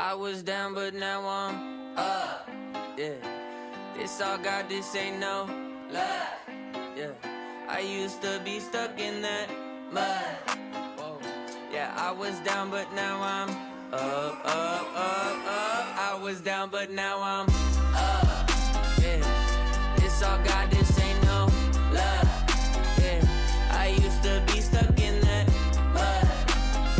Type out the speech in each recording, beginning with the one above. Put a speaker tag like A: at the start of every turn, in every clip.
A: I was down, but now I'm up. Yeah, this all God, this ain't no luck. Yeah, I used to be stuck in that mud. Whoa. Yeah, I was down, but now I'm up, up, up, up. I was down, but now I'm up. Yeah, this all God, this ain't no luck. Yeah, I used to be stuck in that mud.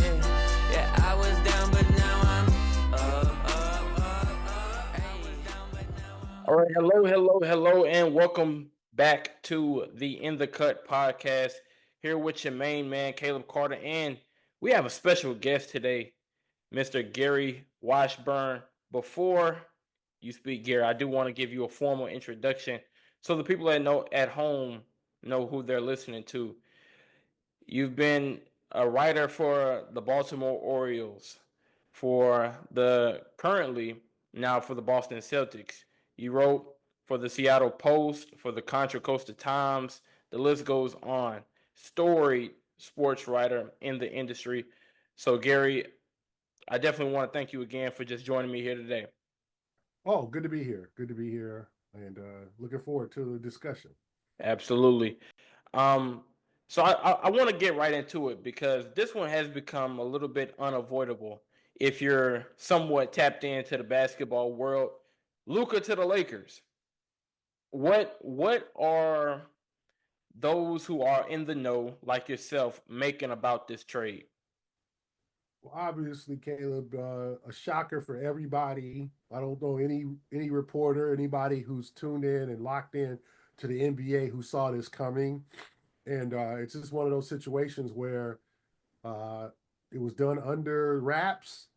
A: Yeah, yeah, I was down, but now I'm up, up, up, up. I was down, but now I'm
B: All right, hello, and welcome back to the In the Cut podcast. Here with your main man, Caleb Carter, and we have a special guest today, Mr. Gary Washburn. Before you speak, Gary, I do want to give you a formal introduction so the people that know at home know who they're listening to. You've been a writer for the Baltimore Orioles, for the currently now for the Boston Celtics. You wrote for the Seattle Post, for the Contra Costa Times. The list goes on. Storied sports writer in the industry. So, Gary, I definitely want to thank you again for just joining me here today.
C: Oh, good to be here. Good to be here, and looking forward to the discussion.
B: Absolutely. Um, so I want to get right into it because this one has become a little bit unavoidable if you're somewhat tapped into the basketball world. Luka to the Lakers. What are those who are in the know, like yourself, making about this trade?
C: Well, obviously, Caleb, a shocker for everybody. I don't know any reporter, anybody who's tuned in and locked in to the NBA who saw this coming, and it's just one of those situations where uh, it was done under wraps,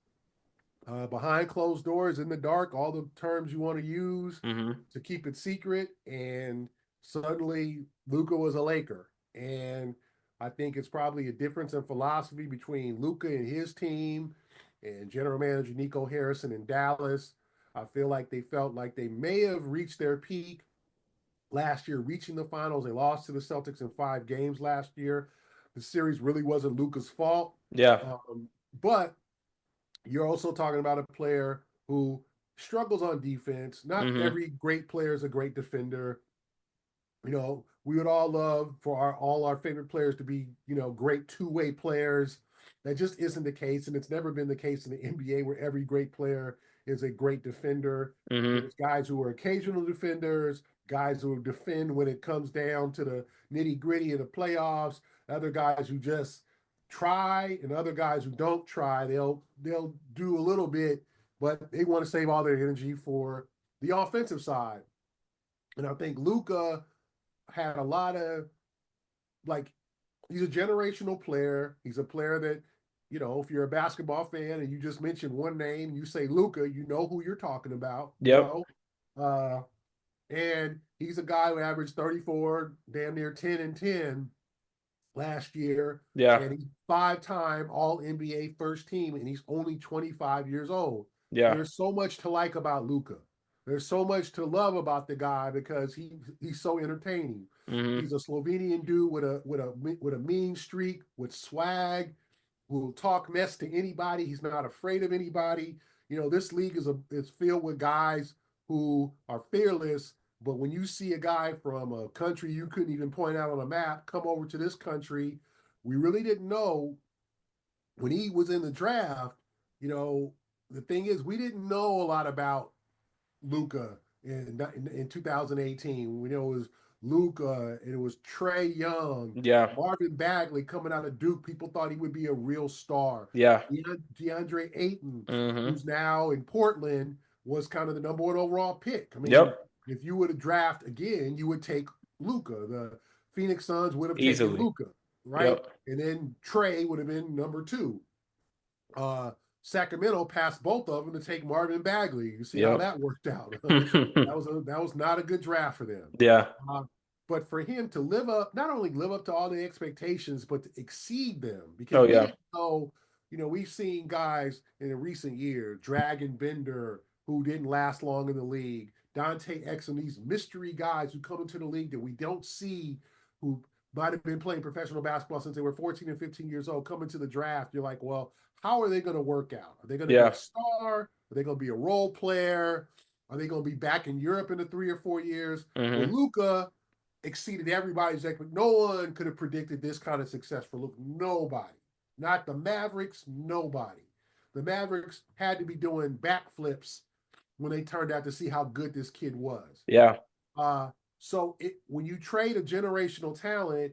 C: behind closed doors, in the dark, all the terms you want to use
B: Mm-hmm.
C: to keep it secret. And suddenly, Luka was a Laker, and I think it's probably a difference in philosophy between Luka and his team and general manager Nico Harrison in Dallas. I feel like they felt like they may have reached their peak last year, reaching the finals. They lost to the Celtics in 5 games last year. The series really wasn't Luka's fault.
B: Yeah.
C: But you're also talking about a player who struggles on defense. Not
B: Mm-hmm.
C: every great player is a great defender. We would all love for all our favorite players to be, great two-way players. That just isn't the case, and it's never been the case in the NBA where every great player is a great defender.
B: Mm-hmm.
C: There's guys who are occasional defenders, guys who defend when it comes down to the nitty-gritty of the playoffs, other guys who just try, and other guys who don't try. They'll do a little bit, but they want to save all their energy for the offensive side. And I think Luka had a lot of, like, he's a generational player. He's a player that, if you're a basketball fan and you just mention one name, you say Luka, you know who you're talking about,
B: Yep.
C: Uh, and he's a guy who averaged 34, damn near 10 and 10 last year.
B: Yeah.
C: And he's 5-time All NBA first team, and he's only 25 years old.
B: Yeah.
C: There's so much to like about Luka. There's so much to love about the guy because he's so entertaining.
B: Mm-hmm.
C: He's a Slovenian dude with a mean streak, with swag, who will talk mess to anybody. He's not afraid of anybody. This league is filled with guys who are fearless. But when you see a guy from a country you couldn't even point out on a map come over to this country, we really didn't know when he was in the draft. The thing is, we didn't know a lot about Luka in 2018. We know it was Luka and it was Trae Young,
B: Yeah.
C: Marvin Bagley coming out of Duke. People thought he would be a real star.
B: Yeah.
C: DeAndre Ayton,
B: Mm-hmm.
C: who's now in Portland, was kind of the number one overall pick. I mean,
B: Yep.
C: if you were to draft again, you would take Luka. The Phoenix Suns would have taken
B: Easily.
C: Luka, right?
B: Yep.
C: And then Trae would have been number two. Uh, Sacramento passed both of them to take Marvin Bagley. You see how
B: Yep.
C: that worked out. That was not a good draft for them.
B: Yeah.
C: But for him to not only live up to all the expectations, but to exceed them, because
B: Oh
C: we
B: yeah.
C: didn't know. We've seen guys in the recent year, Dragon Bender, who didn't last long in the league, Dante Exum, these mystery guys who come into the league that we don't see, who might have been playing professional basketball since they were 14 and 15 years old, coming to the draft. You're like, well, how are they going to work out? Are they going to be
B: Yeah.
C: a star? Are they going to be a role player? Are they going to be back in Europe in the 3 or 4 years? Well,
B: Mm-hmm.
C: Luka exceeded everybody's expectations. No one could have predicted this kind of success for Luka. Nobody. Not the Mavericks, nobody. The Mavericks had to be doing backflips when they turned out to see how good this kid was.
B: Yeah.
C: Uh, so when you trade a generational talent,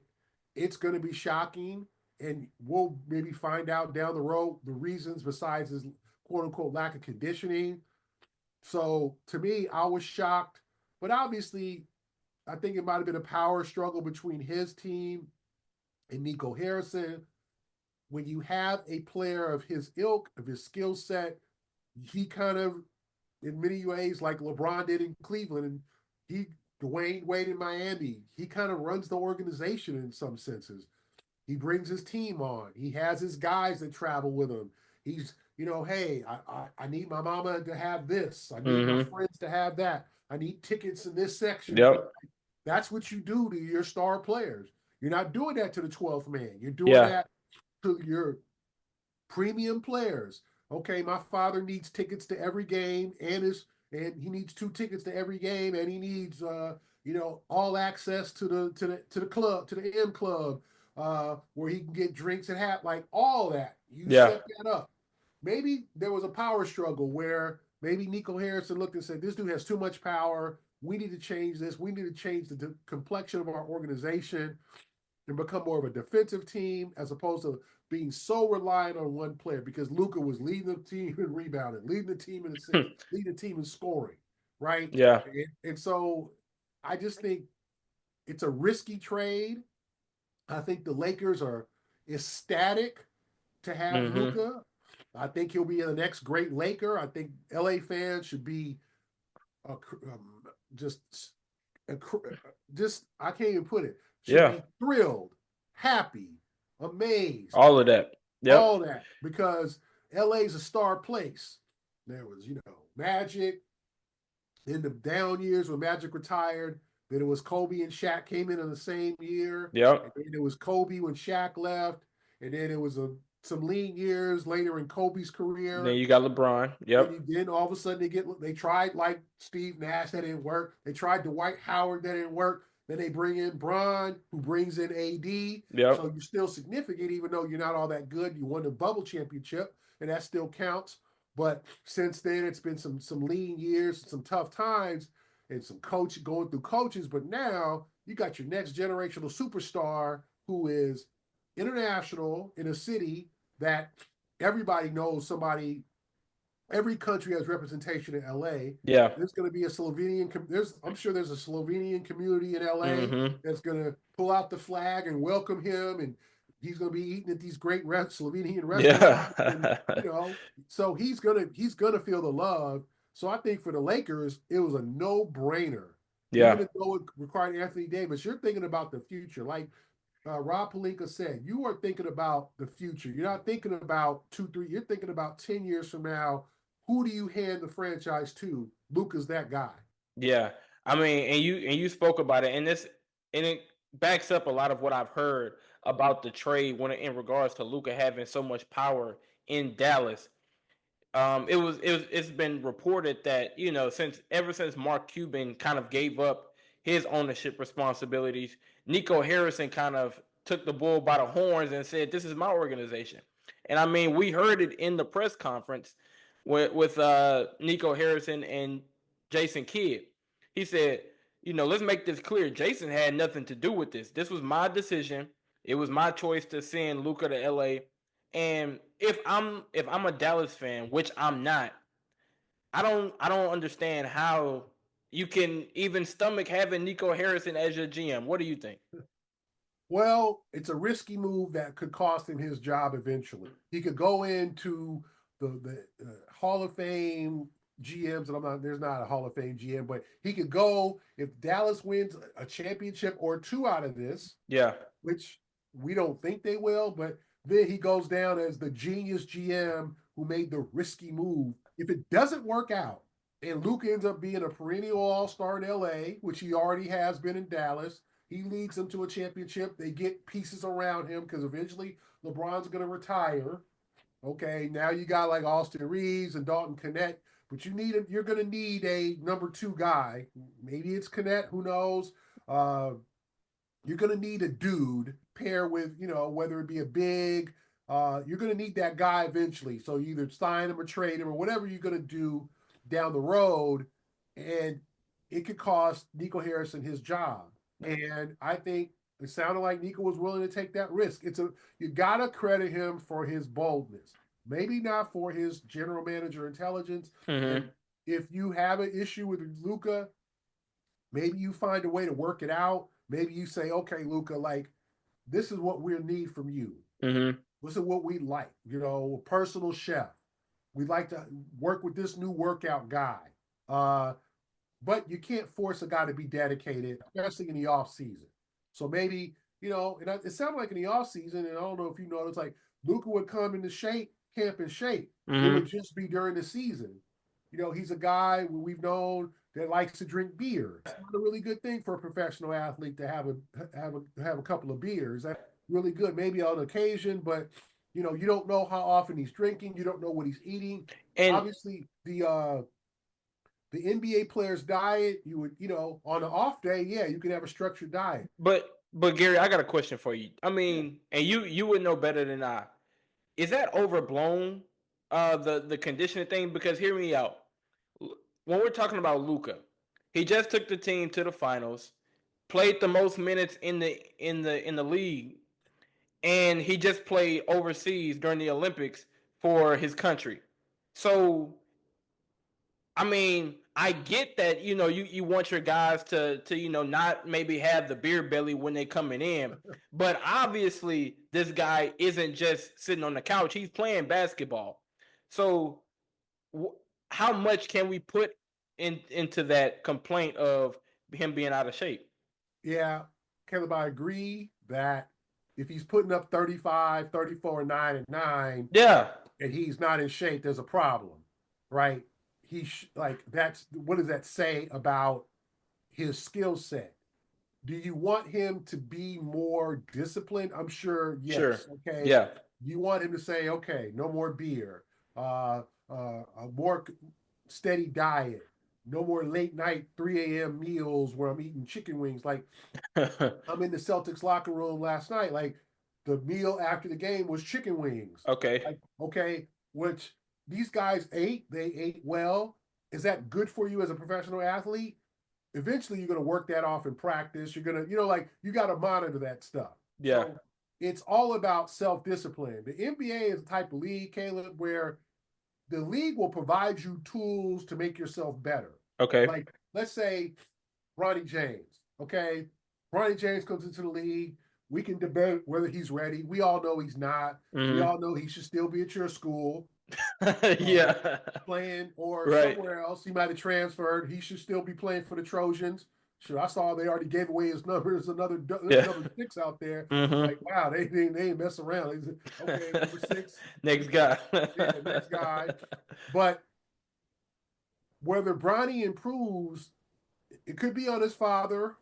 C: it's going to be shocking, and we'll maybe find out down the road the reasons besides his quote unquote lack of conditioning. So to me, I was shocked, but obviously, I think it might have been a power struggle between his team and Nico Harrison. When you have a player of his ilk, of his skill set, he kind of, in many ways, like LeBron did in Cleveland, and he Dwayne Wade in Miami, he kind of runs the organization in some senses. He brings his team on. He has his guys that travel with him. He's, hey, I need my mama to have this. I need my
B: Mm-hmm.
C: friends to have that. I need tickets in this section.
B: Yep.
C: That's what you do to your star players. You're not doing that to the 12th man. You're doing
B: Yeah.
C: that to your premium players. Okay, my father needs tickets to every game, and he needs 2 tickets to every game, and he needs all access to the club, to the M Club, where he can get drinks and have like all that. You
B: Yeah.
C: set that up. Maybe there was a power struggle where maybe Nico Harrison looked and said, "This dude has too much power. We need to change this. We need to change the complexion of our organization and become more of a defensive team as opposed to being so reliant on one player." Because Luka was leading the team in rebounding, leading the team in assists, leading the team in scoring, right?
B: Yeah.
C: And so I just think it's a risky trade. I think the Lakers are ecstatic to have
B: Mm-hmm.
C: Luka. I think he'll be the next great Laker. I think LA fans should be just just I can't even put it. Should
B: Yeah.
C: be thrilled, happy, amazed,
B: All of that. Yep.
C: all that because LA's a star place. There was, Magic in the down years when Magic retired. Then it was Kobe and Shaq came in the same year. And
B: Yep.
C: then it was Kobe when Shaq left. And then it was some lean years later in Kobe's
B: Then
C: career.
B: you got LeBron. Yep.
C: Then all of a sudden they tried like Steve Nash, that didn't work. They tried Dwight Howard, that didn't work. Then they bring in Bron, who brings in AD.
B: Yep.
C: So you're still significant, even though you're not all that good. You won the bubble championship, and that still counts. But since then, it's been some lean years, some tough times, and some coach going through coaches. But now you got your next generational superstar who is international in a city that everybody knows somebody. Every country has representation in LA.
B: Yeah.
C: There's going to be a Slovenian. I'm sure there's a Slovenian community in LA
B: Mm-hmm.
C: that's going to pull out the flag and welcome him, and he's going to be eating at these great Slovenian restaurants, and
B: Yeah.
C: so he's gonna feel the love. So I think for the Lakers, it was a no-brainer,
B: Yeah.
C: even though it required Anthony Davis. You're thinking about the future, like Rob Pelinka said. You are thinking about the future. You're not thinking about 2, 3. You're thinking about 10 years from now. Who do you hand the franchise to? Luka's that guy.
B: Yeah. I mean, and you spoke about it, and it backs up a lot of what I've heard about the trade when in regards to Luka having so much power in Dallas. It's been reported that since ever since Mark Cuban kind of gave up his ownership responsibilities, Nico Harrison kind of took the bull by the horns and said, "This is my organization." And I mean, we heard it in the press conference with Nico Harrison and Jason Kidd. He said, let's make this clear. Jason had nothing to do with this. This was my decision. It was my choice to send Luka to LA. And if I'm a Dallas fan, which I'm not, I don't understand how you can even stomach having Nico Harrison as your GM. What do you think?
C: Well, it's a risky move that could cost him his job eventually. He could go into the Hall of Fame GMs, and there's not a Hall of Fame GM, but he could go if Dallas wins a championship or 2 out of this,
B: Yeah.
C: which we don't think they will, but then he goes down as the genius GM who made the risky move. If it doesn't work out and Luke ends up being a perennial all-star in LA, which he already has been in Dallas, he leads them to a championship. They get pieces around him because eventually LeBron's going to retire. Okay, now you got like Austin Reeves and Dalton Connect, but you're going to need a number two guy. Maybe it's Connect, who knows? Uh, you're going to need a dude pair with, whether it be a big, you're going to need that guy eventually. So you either sign him or trade him or whatever you're going to do down the road. And it could cost Nico Harrison his job. And I think it sounded like Nico was willing to take that risk. You got to credit him for his boldness. Maybe not for his general manager intelligence.
B: Mm-hmm.
C: And if you have an issue with Luka, maybe you find a way to work it out. Maybe you say, okay, Luka, like, this is what we need from you.
B: Mm-hmm.
C: This is what we like, a personal chef. We'd like to work with this new workout guy. But you can't force a guy to be dedicated, especially in the off season. So maybe, and it sounded like in the off season, and I don't know if you noticed, like Luka would come into camp in shape. It would just be during the season. He's a guy we've known that likes to drink beer. It's not a really good thing for a professional athlete to have a couple of beers. That's really good, maybe on occasion, but you don't know how often he's drinking. You don't know what he's eating.
B: And
C: obviously, the NBA player's diet, you would, on an off day, yeah, you could have a structured diet.
B: But Gary, I got a question for you. I mean, and you would know better than I. Is that overblown? The conditioning thing, because hear me out. When we're talking about Luka, he just took the team to the finals, played the most minutes in the league, and he just played overseas during the Olympics for his country. So I mean, I get that, you want your guys to not maybe have the beer belly when they coming in, but obviously this guy isn't just sitting on the couch. He's playing basketball. So how much can we put into that complaint of him being out of shape?
C: Yeah, Caleb, I agree that if he's putting up 35, 34, 9, and 9,
B: Yeah.
C: and he's not in shape, there's a problem, right? What does that say about his skill set? Do you want him to be more disciplined? I'm sure,
B: Sure.
C: yes. Okay.
B: Yeah.
C: You want him to say, okay, no more beer, a more steady diet, no more late night 3 a.m. meals where I'm eating chicken wings. Like, I'm in the Celtics locker room last night. Like, the meal after the game was chicken wings.
B: Okay.
C: Like, okay, which these guys ate. They ate well. Is that good for you as a professional athlete? Eventually, you're going to work that off in practice. You're going to, you got to monitor that stuff.
B: Yeah.
C: So it's all about self-discipline. The NBA is a type of league, Caleb, where the league will provide you tools to make yourself better.
B: Okay.
C: Like, let's say Bronny James. Okay. Bronny James comes into the league. We can debate whether he's ready. We all know he's not. We all know he should still be at your school.
B: Yeah.
C: Playing or
B: Right.
C: somewhere else. He might have transferred. He should still be playing for the Trojans. Sure, I saw they already gave away his number. There's another number 6 out there. Like, wow, they ain't mess around. Okay, number 6.
B: Next guy.
C: Yeah, next guy. But whether Bronny improves, it could be on his father,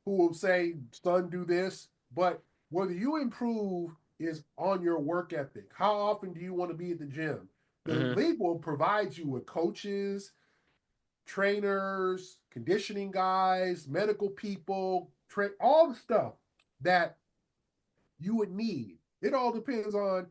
C: who will say, son, do this. But whether you improve is on your work ethic. How often do you want to be at the gym? The league will provide you with coaches, trainers, conditioning guys, medical people, all the stuff that you would need. It all depends on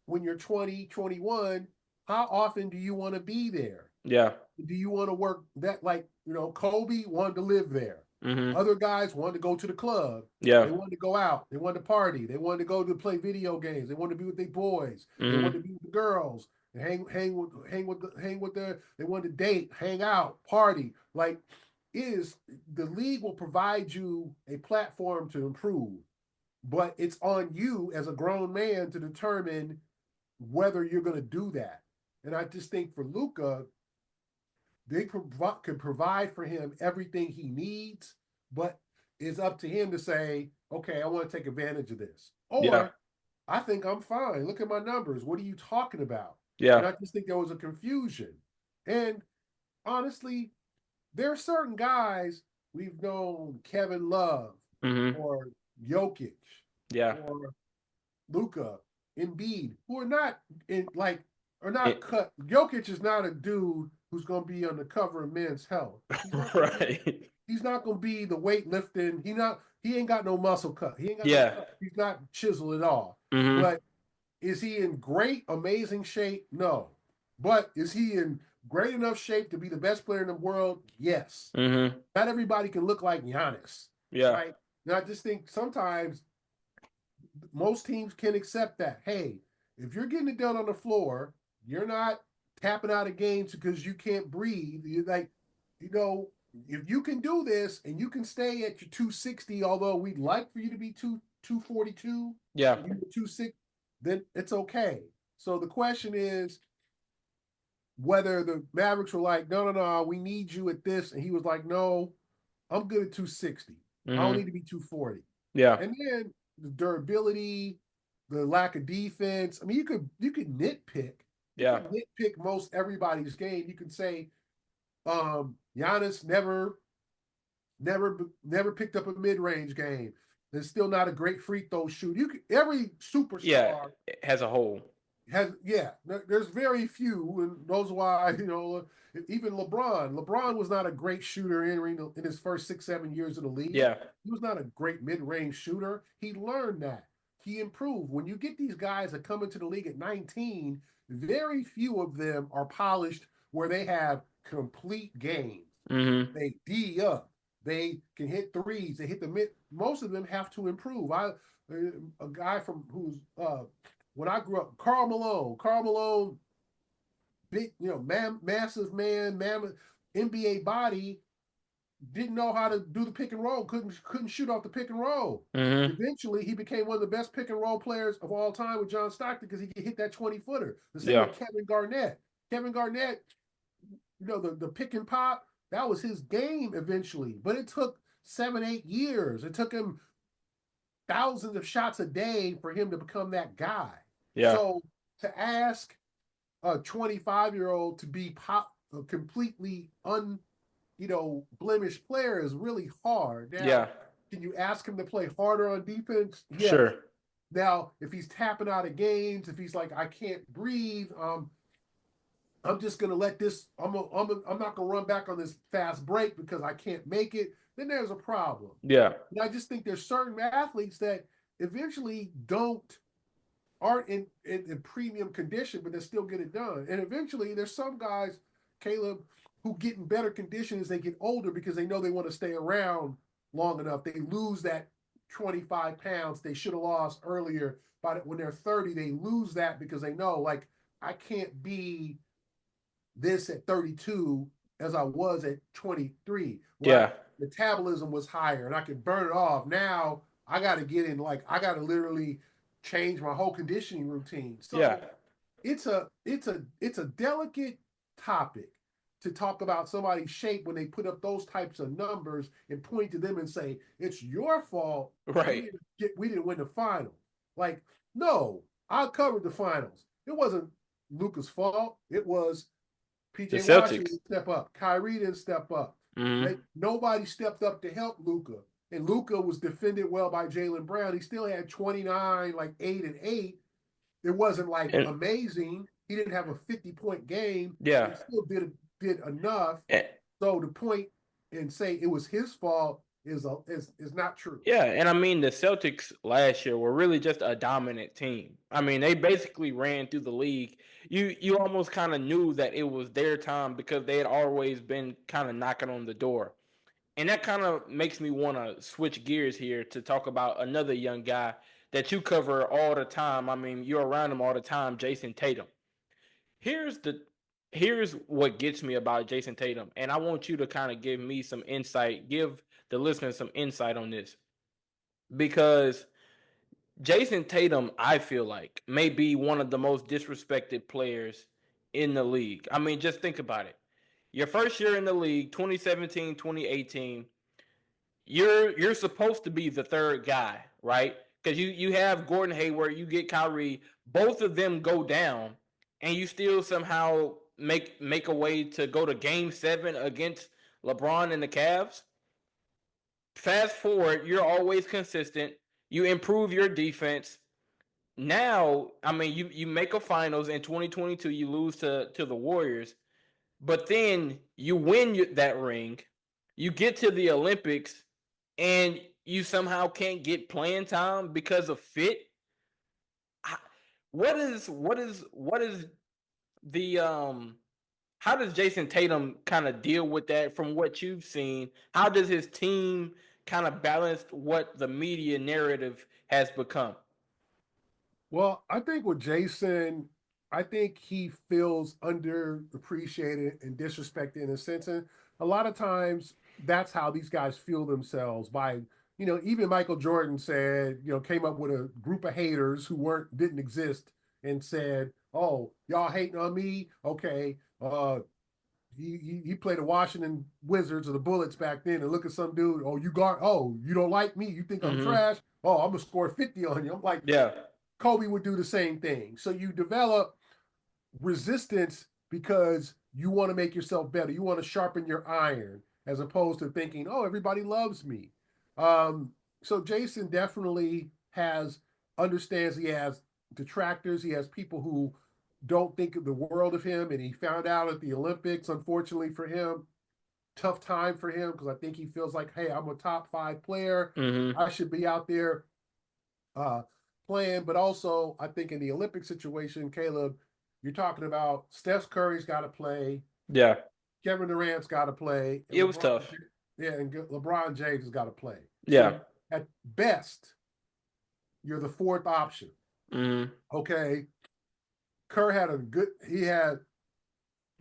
C: when you're 20, 21, how often do you want to be there?
B: Yeah.
C: Do you want to work that, like, Kobe wanted to live there. Other guys wanted to go to the club.
B: Yeah.
C: They wanted to go out. They wanted to party. They wanted to go to play video games. They wanted to be with their boys. They wanted to be with the girls. And they wanted to date, hang out, party. Like, the league will provide you a platform to improve, but it's on you as a grown man to determine whether you're going to do that. And I just think for Luka, they could provide for him everything he needs, but it's up to him to say, okay, I want to take advantage of this. Or I think I'm fine. Look at my numbers. What are you talking about?
B: Yeah.
C: And I just think there was a confusion. And honestly, there are certain guys we've known, Kevin Love or Jokic or Luka. Embiid, who are not cut. Jokic is not a dude who's going to be on the cover of Men's Health.
B: Right.
C: He's not going to be the weightlifting. He ain't got no muscle cut. He ain't got
B: Yeah.
C: he's not chiseled at all.
B: Mm-hmm.
C: But is he in great, amazing shape? No. But is he in great enough shape to be the best player in the world? Yes.
B: Mm-hmm.
C: Not everybody can look like Giannis.
B: Yeah.
C: Right? And I just think sometimes most teams can accept that. Hey, if you're getting it done on the floor, you're not tapping out of games because you can't breathe. You're like, if you can do this and you can stay at your 260, although we'd like for you to be 242,
B: Yeah.
C: 260, then it's okay. So the question is whether the Mavericks were like, no, we need you at this. And he was like, no, I'm good at 260. I don't need to be 240.
B: Yeah.
C: And then the durability, the lack of defense. I mean, you could nitpick.
B: Yeah.
C: You could nitpick most everybody's game. You can say, Giannis never picked up a mid-range game. There's still not a great free throw shooter. Every superstar
B: has a hole.
C: There's very few, and those why even LeBron was not a great shooter in his first 6-7 years in the league.
B: Yeah,
C: he was not a great mid-range shooter. He learned that. He improved. When you get these guys that come into the league at 19, very few of them are polished where they have complete games.
B: Mm-hmm.
C: They D up. They can hit threes. They hit the mid. Most of them have to improve. A guy from who's when I grew up, Karl Malone, big, massive man, mammoth NBA body, didn't know how to do the pick and roll, couldn't shoot off the pick and roll.
B: Mm-hmm.
C: Eventually, he became one of the best pick and roll players of all time with John Stockton because he could hit that 20-footer. The same with Kevin Garnett. Kevin Garnett, the pick and pop, that was his game eventually, but it took 7-8 years. It took him thousands of shots a day for him to become that guy.
B: Yeah.
C: So to ask a 25-year-old to be a completely blemished player is really hard. Now, can you ask him to play harder on defense?
B: Yeah. Sure.
C: Now, if he's tapping out of games, if he's like, I can't breathe, I'm just gonna let this. I'm not gonna run back on this fast break because I can't make it. Then there's a problem.
B: Yeah.
C: And I just think there's certain athletes that eventually aren't in premium condition, but they still get it done. And eventually there's some guys, Caleb, who get in better condition as they get older because they know they want to stay around long enough. They lose that 25 pounds they should have lost earlier. But when they're 30, they lose that because they know, like, I can't be this at 32 as I was at 23. Metabolism was higher and I could burn it off. Now I got to get in, I got to literally change my whole conditioning routine. So it's a delicate topic to talk about somebody's shape when they put up those types of numbers and point to them and say, it's your fault.
B: Right.
C: We didn't win the finals. Like, no, I covered the finals. It wasn't Luka's fault. It was PJ Washington didn't step up. Kyrie didn't step up.
B: Mm-hmm.
C: Nobody stepped up to help Luka. And Luka was defended well by Jaylen Brown. He still had 29, 8 and 8. It wasn't amazing. He didn't have a 50-point game.
B: Yeah.
C: He still did enough. So the point and say it was his fault is not true.
B: Yeah, and I mean the Celtics last year were really just a dominant team. I mean, they basically ran through the league. You almost kind of knew that it was their time because they had always been kind of knocking on the door. And that kind of makes me want to switch gears here to talk about another young guy that you cover all the time. I mean, you're around him all the time, Jayson Tatum. Here's what gets me about Jayson Tatum, and I want you to kind of give me some insight, give the listeners some insight on this. Because Jayson Tatum, I feel like, may be one of the most disrespected players in the league. I mean, just think about it. Your first year in the league, 2017, 2018, you're supposed to be the third guy, right? Because you have Gordon Hayward, you get Kyrie, both of them go down, and you still somehow make a way to go to Game 7 against LeBron and the Cavs. Fast forward, you're always consistent. You improve your defense. now, I mean, you make a finals in 2022, you lose to the Warriors, but then you win that ring, you get to the Olympics, and you somehow can't get playing time because of fit. What is the how does Jayson Tatum kind of deal with that from what you've seen? How does his team kind of balance what the media narrative has become?
C: Well, I think with Jason, I think he feels underappreciated and disrespected in a sense. And a lot of times that's how these guys feel themselves by, even Michael Jordan said, came up with a group of haters who didn't exist and said, "Oh, y'all hating on me? Okay. He played the Washington Wizards or the Bullets back then, and look at some dude. Oh, you don't like me? You think I'm
B: Mm-hmm.
C: trash? Oh, I'm gonna score 50 on you." I'm like,
B: Yeah.
C: Kobe would do the same thing. So you develop resistance because you want to make yourself better. You want to sharpen your iron as opposed to thinking, "Oh, everybody loves me." So Jason definitely understands he has detractors. He has people who don't think of the world of him, and he found out at the Olympics. Unfortunately for him, tough time for him because I think he feels like, "Hey, I'm a top 5 player.
B: Mm-hmm.
C: I should be out there uh, playing." But also, I think in the Olympic situation, Caleb, you're talking about Steph Curry's got to play,
B: Yeah.
C: Kevin Durant's got to play, and
B: It was tough.
C: LeBron James has got to play.
B: Yeah.
C: So at best, you're the fourth option.
B: Mm-hmm.
C: Okay, he had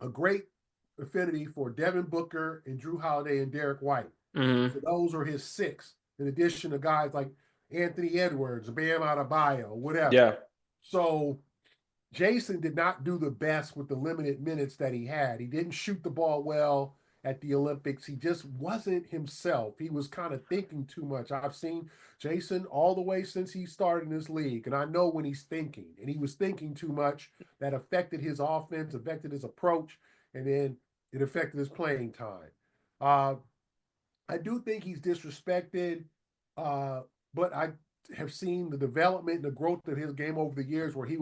C: a great affinity for Devin Booker and Drew Holiday and Derek White.
B: Mm-hmm.
C: So those are his 6, in addition to guys like Anthony Edwards, Bam Adebayo, whatever.
B: Yeah.
C: So Jason did not do the best with the limited minutes that he had. He didn't shoot the ball well at the Olympics. He just wasn't himself. He was kind of thinking too much. I've seen Jason all the way since he started in this league, and I know when he's thinking, and he was thinking too much. That affected his offense, affected his approach, and then it affected his playing time. Uh, I do think he's disrespected, uh, but I have seen the development and the growth of his game over the years where he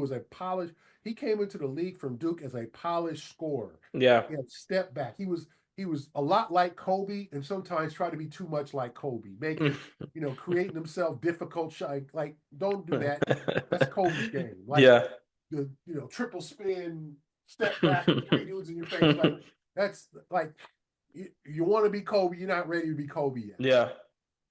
C: came into the league from Duke as a polished scorer.
B: Yeah.
C: He had step back. He was a lot like Kobe and sometimes tried to be too much like Kobe, creating himself difficult shot. Like, don't do that. That's Kobe's game. Like
B: Yeah.
C: the triple spin, step back, and 3 dudes in your face. Like that's like you want to be Kobe, you're not ready to be Kobe yet.
B: Yeah.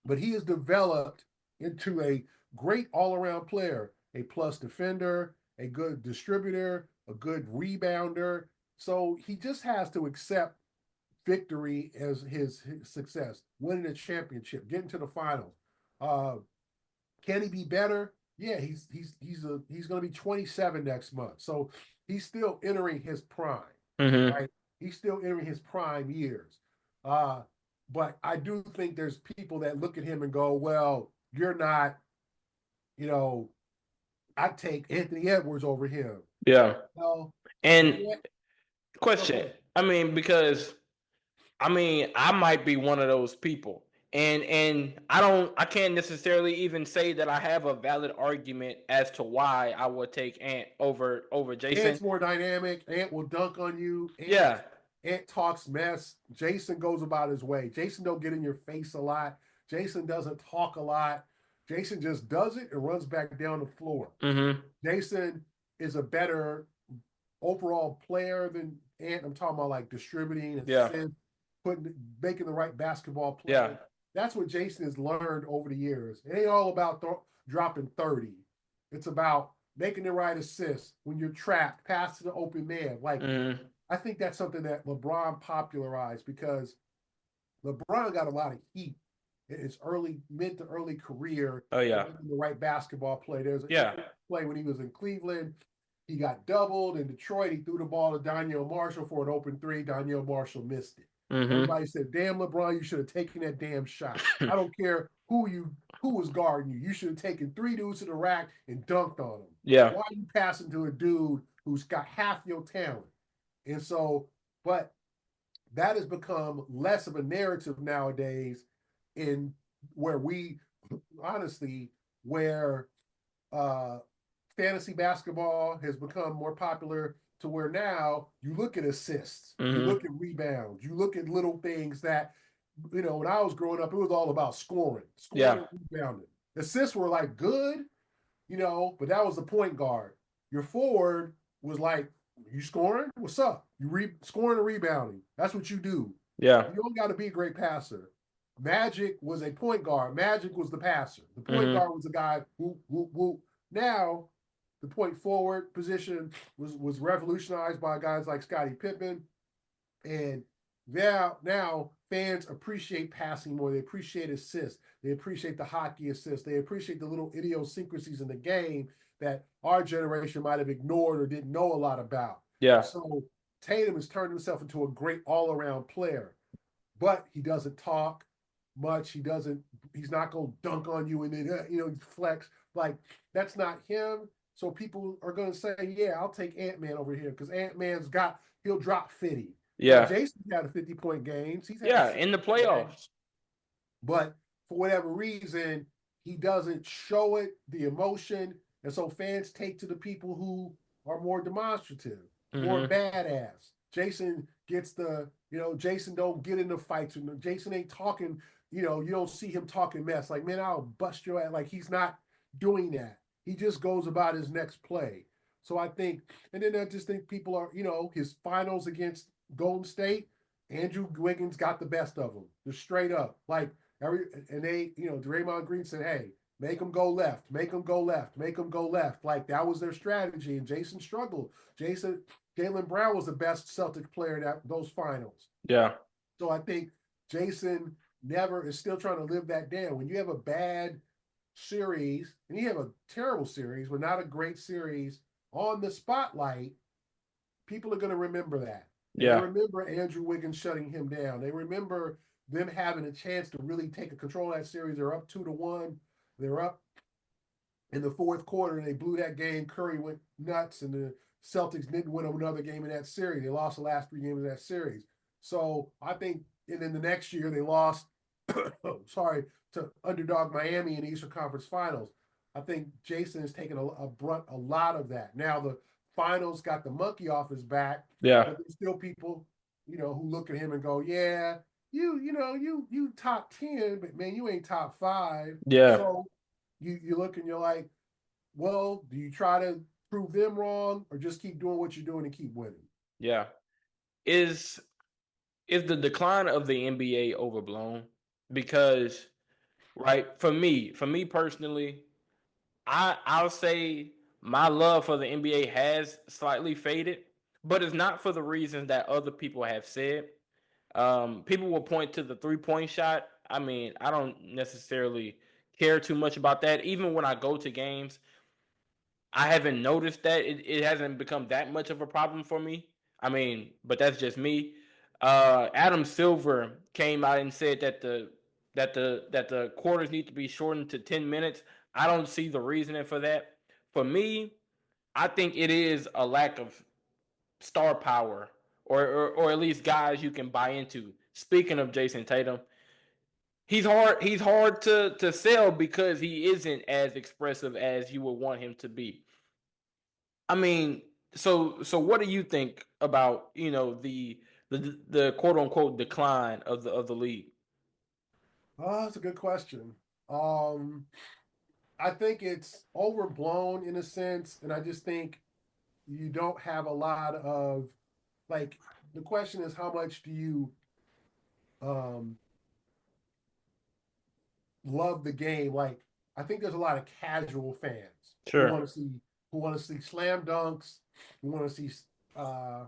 C: But he has developed into a great all-around player, a plus defender, a good distributor, a good rebounder. So he just has to accept victory as his success, winning a championship, getting to the finals. Uh, can he be better? Yeah, he's going to be 27 next month, so he's still entering his prime,
B: Mm-hmm.
C: right? He's still entering his prime years. Uh, but I do think there's people that look at him and go, "Well, you're not, you know, I take Anthony Edwards over him."
B: Yeah.
C: Well,
B: And
C: yeah, go
B: question.
C: ahead.
B: I mean, because I might be one of those people. And I can't necessarily even say that I have a valid argument as to why I would take Ant over Jason.
C: Ant's more dynamic. Ant will dunk on you.
B: Yeah.
C: Ant talks mess. Jason goes about his way. Jason don't get in your face a lot. Jason doesn't talk a lot. Jason just does it and runs back down the floor.
B: Mm-hmm.
C: Jason is a better overall player than Ant. I'm talking about like distributing,
B: Yeah.
C: assists, making the right basketball play.
B: Yeah.
C: That's what Jason has learned over the years. It ain't all about dropping 30. It's about making the right assist when you're trapped, pass to the open man. Like,
B: Mm-hmm.
C: I think that's something that LeBron popularized because LeBron got a lot of heat in his mid to early career.
B: Oh yeah.
C: The right basketball play. There's a
B: Yeah.
C: play when he was in Cleveland. He got doubled in Detroit. He threw the ball to Daniel Marshall for an open 3. Daniel Marshall missed it.
B: Mm-hmm.
C: Everybody said, "Damn, LeBron, you should have taken that damn shot." I don't care who was guarding you. You should have taken 3 dudes to the rack and dunked on them.
B: Yeah.
C: Why are you passing to a dude who's got half your talent? And so, but that has become less of a narrative nowadays in where we honestly, where fantasy basketball has become more popular to where now you look at assists, you
B: Mm-hmm.
C: look at rebounds, you look at little things that, when I was growing up, it was all about scoring,
B: Yeah.
C: and rebounding. Assists were like good, but that was the point guard. Your forward was like, you scoring? What's up? You scoring and rebounding. That's what you do.
B: Yeah.
C: You don't got to be a great passer. Magic was a point guard. Magic was the passer. The point
B: Mm-hmm.
C: guard was the guy who, who. Now, the point forward position was revolutionized by guys like Scottie Pippen, and now fans appreciate passing more. They appreciate assists. They appreciate the hockey assists. They appreciate the little idiosyncrasies in the game that our generation might have ignored or didn't know a lot about.
B: Yeah.
C: So Tatum has turned himself into a great all-around player, but he doesn't talk much. He's not going to dunk on you and then, flex. Like, that's not him. So people are going to say, yeah, I'll take Ant-Man over here because he'll drop 50. Now,
B: Yeah.
C: Jayson had a 50-point games. He's had
B: Yeah. In the
C: 60-point games.
B: playoffs.
C: But for whatever reason, he doesn't show it, the emotion. And so fans take to the people who are more demonstrative, more
B: Mm-hmm.
C: badass. Jayson gets Jayson don't get into fights with him. Jayson ain't talking, you don't see him talking mess. Like, man, I'll bust your ass. Like, he's not doing that. He just goes about his next play. So I think, and then I just think people are, his finals against Golden State, Andrew Wiggins got the best of them. Just straight up. Like, Draymond Green said, hey, make them go left, make them go left, make them go left. Like, that was their strategy, and Jayson struggled. Jaylen Brown was the best Celtic player in those finals.
B: Yeah.
C: So I think Jayson never is still trying to live that down. When you have a bad series, and you have a terrible series, but not a great series on the spotlight, people are going to remember that. And they
B: Yeah.
C: remember Andrew Wiggins shutting him down. They remember them having a chance to really take a control of that series. They're up 2-1. They're up in the fourth quarter, and they blew that game. Curry went nuts, and the Celtics didn't win another game in that series. They lost the last 3 games of that series. So I think, and then the next year they lost, to underdog Miami in the Eastern Conference Finals. I think Jayson has taken a lot of that. Now the finals got the monkey off his back,
B: Yeah.
C: but there's still people, who look at him and go, yeah, you top 10, but man, you ain't top 5.
B: Yeah.
C: So you look and you're like, well, do you try to prove them wrong or just keep doing what you're doing and keep winning?
B: Yeah. Is the decline of the NBA overblown? Because, right, for me personally, I'll say my love for the NBA has slightly faded, but it's not for the reasons that other people have said. People will point to the 3-point shot. I mean, I don't necessarily care too much about that. Even when I go to games, I haven't noticed that it hasn't become that much of a problem for me. I mean, but that's just me. Adam Silver came out and said that the quarters need to be shortened to 10 minutes. I don't see the reasoning for that. For me, I think it is a lack of star power, or at least guys you can buy into. Speaking of Jayson Tatum, he's hard to sell because he isn't as expressive as you would want him to be. I mean, so what do you think about, the quote unquote decline of the league?
C: Oh, that's a good question. Um, I think it's overblown in a sense, and I just think you don't have a lot of, like, the question is how much do you um love the game? Like, I think there's a lot of casual fans who
B: Sure.
C: want to see slam dunks, who want to see uh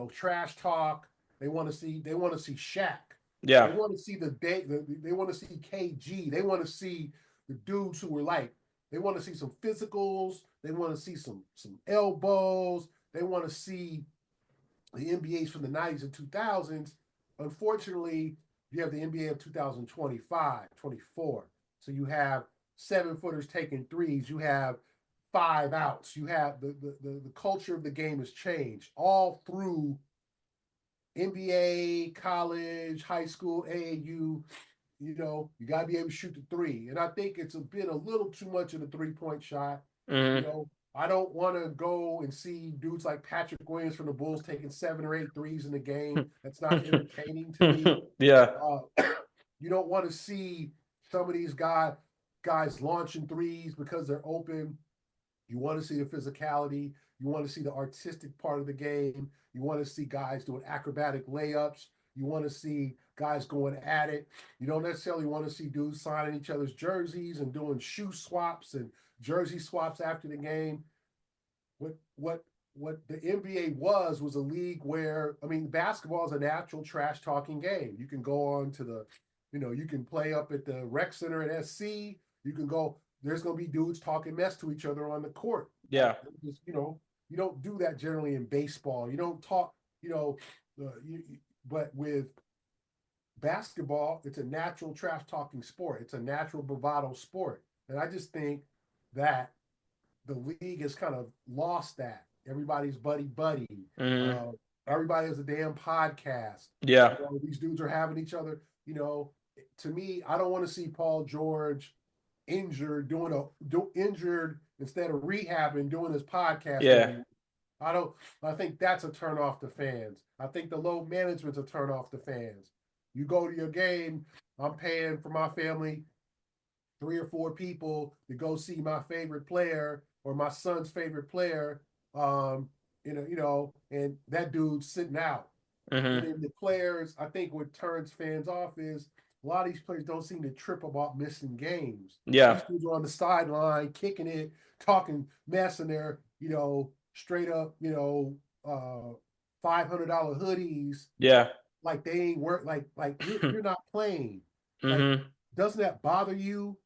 C: trash talk. They want to see Shaq. They
B: Yeah.
C: want to see they want to see KG. They want to see the dudes who were like, they want to see some physicals. They want to see some elbows. They want to see the NBAs from the 90s and 2000s. Unfortunately, you have the NBA of 2025, 24. So you have 7-footers taking threes. You have 5 outs. You have the culture of the game has changed all through NBA, college, high school, AAU. You got to be able to shoot the three. And I think it's been a little too much of the 3-point shot. You
B: Mm-hmm.
C: know, I don't want to go and see dudes like Patrick Williams from the Bulls taking 7 or 8 threes in the game. That's not entertaining to me.
B: Yeah.
C: Uh, you don't want to see some of these guys launching threes because they're open. You want to see the physicality. You want to see the artistic part of the game. You want to see guys doing acrobatic layups. You want to see guys going at it. You don't necessarily want to see dudes signing each other's jerseys and doing shoe swaps and jersey swaps after the game. What the NBA was a league where, I mean, basketball is a natural trash talking game. You can go on to you can play up at the rec center at SC. You can go. There's going to be dudes talking mess to each other on the court.
B: Yeah.
C: Just, you don't do that generally in baseball. You don't talk. But with basketball, it's a natural trash talking sport. It's a natural bravado sport, and I just think that the league has kind of lost that. Everybody's buddy.
B: Mm-hmm.
C: Uh, everybody has a damn podcast.
B: Yeah.
C: These dudes are having each other. To me, I don't want to see Paul George injured injured instead of rehabbing doing his podcast
B: Yeah.
C: every week. I think that's a turn off to fans. I think the low management's a turn off to fans. You go to your game, I'm paying for my family 3 or 4 people to go see my favorite player or my son's favorite player, and that dude's sitting out. And
B: Mm-hmm.
C: then the players, I think what turns fans off is a lot of these players don't seem to trip about missing games.
B: Yeah.
C: These dudes are on the sideline, kicking it, talking mess in their, straight up, $500 hoodies,
B: Yeah.
C: like they ain't work, like you're not playing. Like,
B: Mm-hmm.
C: doesn't that bother you?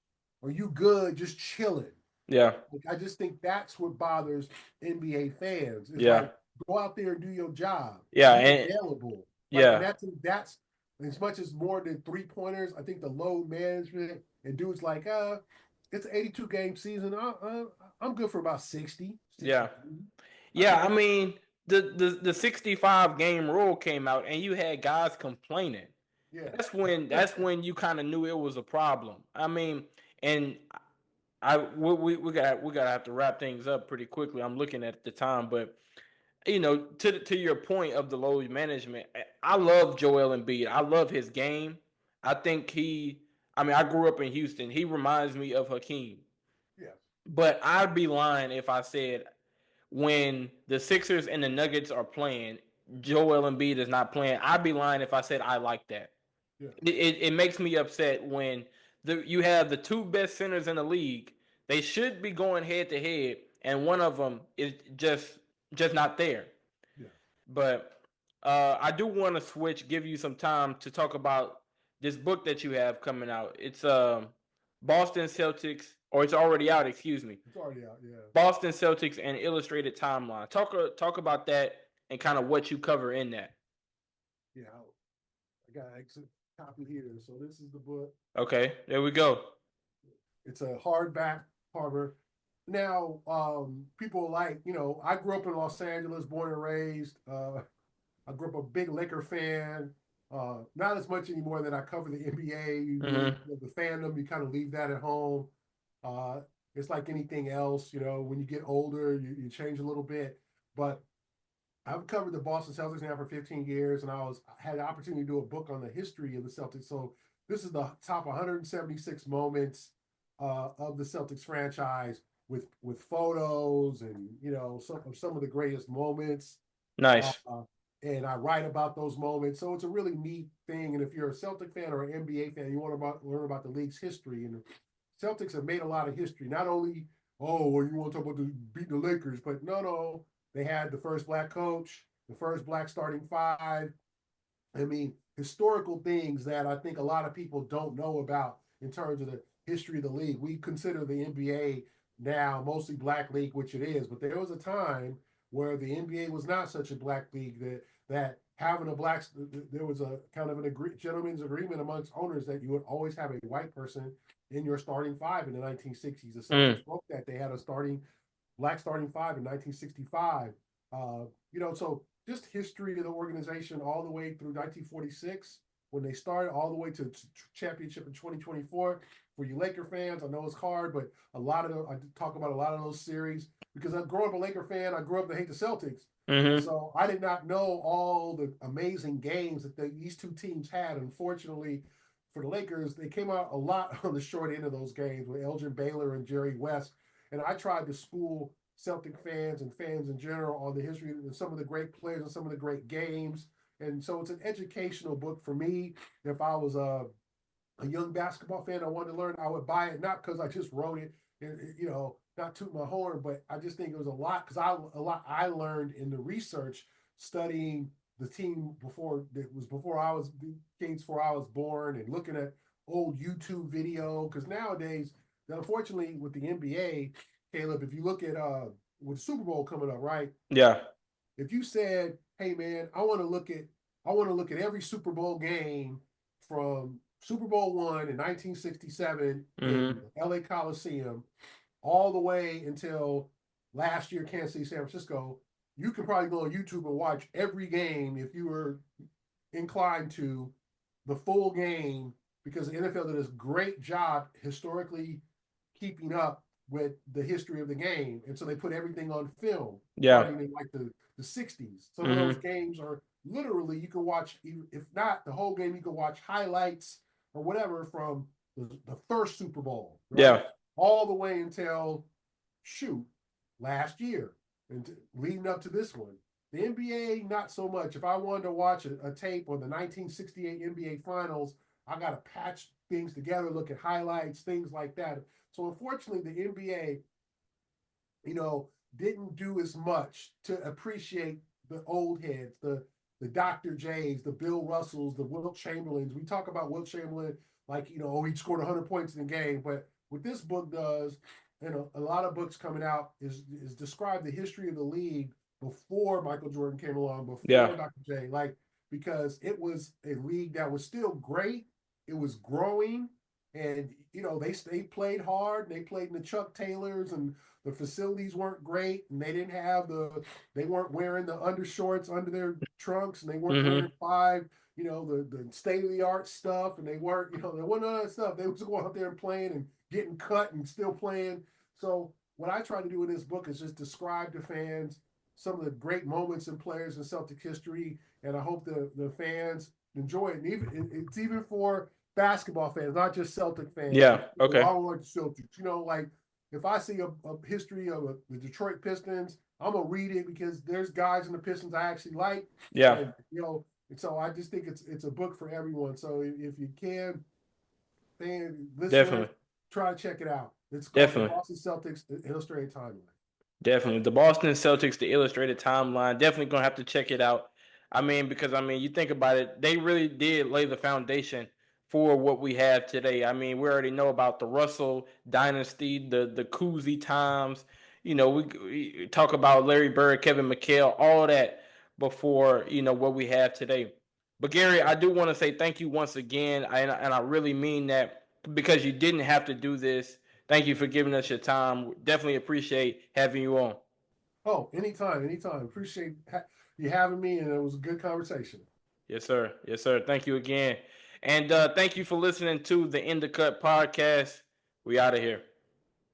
C: Are you good just chilling?
B: Yeah.
C: Like, I just think that's what bothers NBA fans. It's
B: Yeah.
C: like, go out there and do your job.
B: Yeah.
C: Be
B: And
C: available. Like, and
B: yeah.
C: that's as much as more than 3 pointers. I think the load management and dudes like, it's an 82 game season. I'm good for about 60,
B: Yeah.
C: 63. I
B: Yeah.
C: think
B: I
C: I'm
B: mean, the 65 game rule came out, and you had guys complaining.
C: yeah.
B: That's when you kind of knew it was a problem. I mean, and we gotta have to wrap things up pretty quickly. I'm looking at the time, but to your point of the load management, I love Joel Embiid. I love his game. I think I mean, I grew up in Houston. He reminds me of Hakeem.
C: Yeah.
B: But I'd be lying if I said when the Sixers and the Nuggets are playing, Joel Embiid is not playing. I'd be lying if I said I like that.
C: Yeah.
B: It makes me upset when you have the two best centers in the league. They should be going head to head, and one of them is just not there.
C: Yeah.
B: But I do want to give you some time to talk about this book that you have coming out. It's Boston Celtics, or it's already out. Excuse me,
C: It's already out. Yeah.
B: Boston Celtics and Illustrated Timeline. Talk about that and kind of what you cover in that.
C: Yeah. I got an exit copy here. So this is the book.
B: Okay, there we go.
C: It's a hardback cover. Now, people like, I grew up in Los Angeles, born and raised. I grew up a big Laker fan. Not as much anymore that I cover the NBA. You really,
B: Mm-hmm.
C: the fandom, you kind of leave that at home. Uh, it's like anything else, when you get older, you change a little bit. But I've covered the Boston Celtics now for 15 years, and I had the opportunity to do a book on the history of the Celtics. So this is the top 176 moments of the Celtics franchise with photos and some of the greatest moments. Uh,
B: Nice.
C: and I write about those moments. So it's a really neat thing. And if you're a Celtic fan or an NBA fan, you want to learn about the league's history. And the Celtics have made a lot of history. Not only, oh, well, you want to talk about beating the Lakers, but no. They had the first black coach, the first black starting five. I mean, historical things that I think a lot of people don't know about in terms of the history of the league. We consider the NBA now mostly black league, which it is, but there was a time where the NBA was not such a black league that having there was a kind of gentleman's agreement amongst owners that you would always have a white person in your starting five in the 1960s. The
B: Mm.
C: Celtics broke that. They had a black starting five in 1965. So just history of the organization all the way through 1946. when they started all the way to championship in 2024. For you Laker fans, I know it's hard, but I talk about a lot of those series because I grew up a Laker fan. I grew up to hate the Celtics. And so I did not know all the amazing games that these two teams had. Unfortunately, for the Lakers, they came out a lot on the short end of those games with Elgin Baylor and Jerry West. And I tried to school Celtic fans and fans in general on the history of some of the great players and some of the great games. And so it's an educational book for me. If I was a young basketball fan, I wanted to learn, I would buy it, not because I just wrote it, not toot my horn, but I just think it was a lot because I learned in the research studying the team before I was born, and looking at old YouTube video. Because nowadays, unfortunately, with the NBA, Caleb, if you look at with the Super Bowl coming up, right?
B: Yeah.
C: If you said, "Hey man, I want to look at every Super Bowl game from Super Bowl I in 1967 in LA Coliseum, all the way until last year, Kansas City, San Francisco," you can probably go on YouTube and watch every game if you were inclined to the full game, because the NFL did this great job historically keeping up with the history of the game. And so they put everything on film, starting in like the 60s. Some of those games are literally, you can watch, if not the whole game, you can watch highlights or whatever from the first Super Bowl, right?
B: Yeah.
C: All the way until, last year and leading up to this one. The NBA, not so much. If I wanted to watch a tape on the 1968 NBA Finals, I got to patch things together, look at highlights, things like that. So unfortunately, the NBA, didn't do as much to appreciate the old heads, the Dr. J's, the Bill Russells, the Wilt Chamberlains. We talk about Wilt Chamberlain like, he scored 100 points in the game. But what this book does, and a lot of books coming out, is describe the history of the league before Michael Jordan came along, before Dr. J, because it was a league that was still great. It was growing, and they played hard. They played in the Chuck Taylors, and the facilities weren't great, and they weren't wearing the undershorts under their trunks, and they weren't wearing the state of the art stuff, and they weren't, there wasn't none of that stuff. They was going out there and playing and getting cut and still playing. So what I try to do in this book is just describe to fans some of the great moments and players in Celtic history, and I hope the fans enjoy it. And it's even for basketball fans, not just Celtic fans.
B: Yeah. Okay.
C: I don't like the Celtics. Like if I see a history of the Detroit Pistons, I'm gonna read it because there's guys in the Pistons I actually like.
B: Yeah.
C: And, and so I just think it's a book for everyone. So if you can, listeners, try to check it out. It's called The Boston Celtics, the Illustrated Timeline.
B: Definitely. The Boston Celtics, the Illustrated Timeline. Definitely going to have to check it out. Because you think about it, they really did lay the foundation for what we have today. We already know about the Russell dynasty, the Cousy times. We talk about Larry Bird, Kevin McHale, all that before, what we have today. But Gary, I do want to say thank you once again. And I really mean that, because you didn't have to do this. Thank you for giving us your time. Definitely appreciate having you on.
C: Oh, anytime. Appreciate you having me, and it was a good conversation.
B: Yes, sir. Thank you again. And thank you for listening to the In the Cut podcast. We out of here.